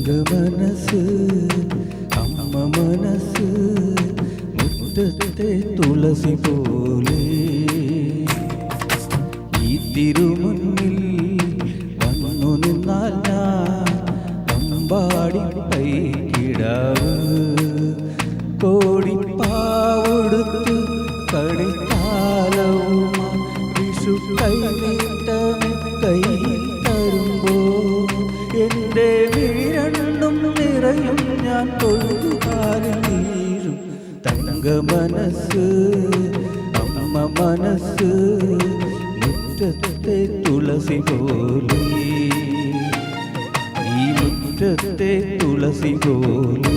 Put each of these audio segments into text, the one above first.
തങ്ക മനസ്സ് അമ്മ മനസ്സ് മുറ്റത്തെ തുളസി പോലെ ഈ തിരുമുന്നിൽ വന്നു നിന്നാൽ ഞാൻ അമ്പാടി പൈകിടാവ് കോടിപ്പാവെടുത്ത് കളിത്താലവും വിഷു കൈനീട്ടമേ കൈ തരുമ്പോ എൻ്റെ വീരണ്ടും നിറയും ഞാൻ തൊഴുകാലിൽ വീഴും തങ്ക മനസ്സ് അമ്മ മനസ്സ് മുറ്റത്തെ തുളസി പോലെ ഈ മുറ്റത്തെ തുളസി പോലെ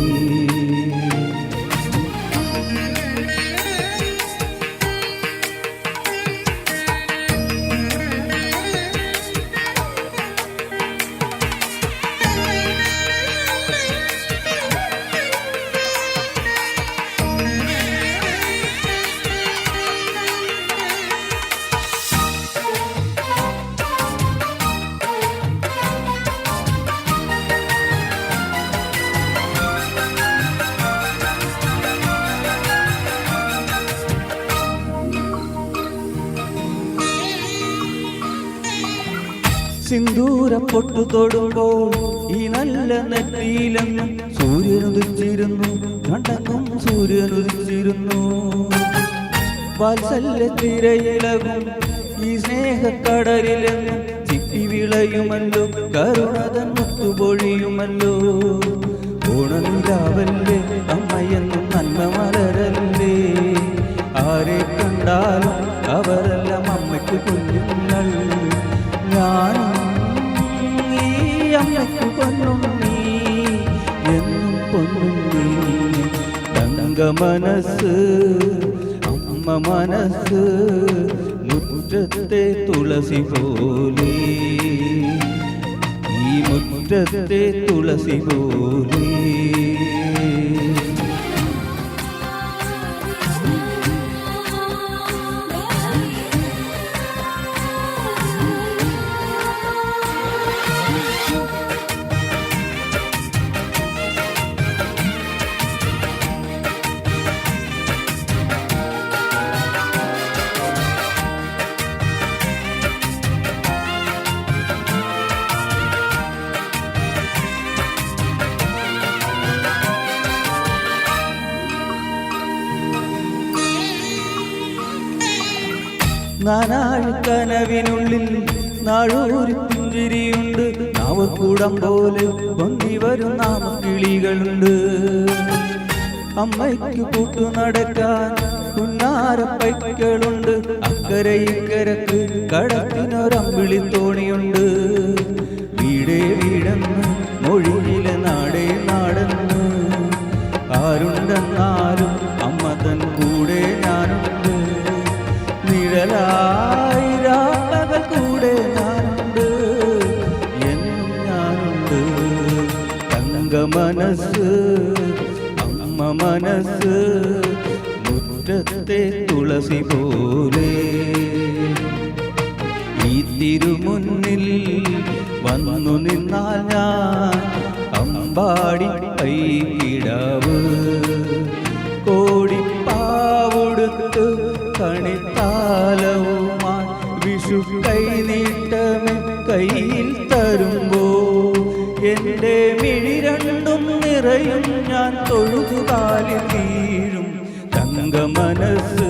സിന്ദൂര പൊട്ടു തൊടുമ്പോൾ ഈ നല്ല നെറ്റിയിലെന്നും സൂര്യനുദിച്ചിരുന്നു കണ്ടങ്ങും സൂര്യനുദിച്ചിരുന്നു വാത്സല്യ തിരയിളകും ഈ സ്നേഹക്കടലിലെന്നും ചിത്തി വിളയുമല്ലോ കരുണതൻ മുത്തുപൊഴിയുമല്ലോ ഓണനിലാവല്ലേ അമ്മയെന്നും നന്മ മലരല്ലേ ആരെ കണ്ടാലും അവരെല്ലാം അമ്മയ്ക്ക് കുഞ്ഞുങ്ങൾ ഞാനും ഈ അമ്മയ്ക്ക് പൊന്നുണ്ണി എന്നും പൊന്നുണ്ണി തങ്ക മനസ്സ് അമ്മ മനസ്സ് മുറ്റത്തെ തുളസി പോലെ ഈ മുറ്റത്തെ തുളസി പോലെ നാനാഴ് കനവിനുള്ളിൽ നാഴൂരി പുഞ്ചിരിയുണ്ട് നാവക്കൂടം പോലെ പൊങ്ങി വരും നാമക്കിളികളുണ്ട് അമ്മയ്ക്ക് കൂട്ടു നടക്കാൻ കുന്നാരപ്പൈക്കളുണ്ട് അക്കരെ ഇക്കരക്ക് കടത്തിനൊരമ്പിളി തോണിയുണ്ട് വീടേ വീടെന്ന് മൊഴിയിലെ നാടേ നാടെന്ന് ആരുണ്ടെന്നാലും അമ്മ തൻ കൂടെ ഞാനുണ്ട് നിഴലായിരാപ്പകൽ കൂടെ ഞാനുണ്ട് എന്നും ഞാനുണ്ട് തങ്ക മനസ്സ് അമ്മ മനസ്സ് മുറ്റത്തെ തുളസി പോലെ ഈ തിരുമുന്നിൽ വന്നു നിന്നാൽ ഞാൻ അമ്പാടി പൈകിടാവ് കോടിപ്പാവെടുത്ത് കണിത്താലവുമായി വിഷു കൈനീട്ടമേ കയ്യിൽ തരുമ്പോ എൻ്റെ മിഴി രണ്ടും നിറയും ഞാൻ തൊഴുതുകാലിൽ വീഴും തങ്ക മനസ്സ്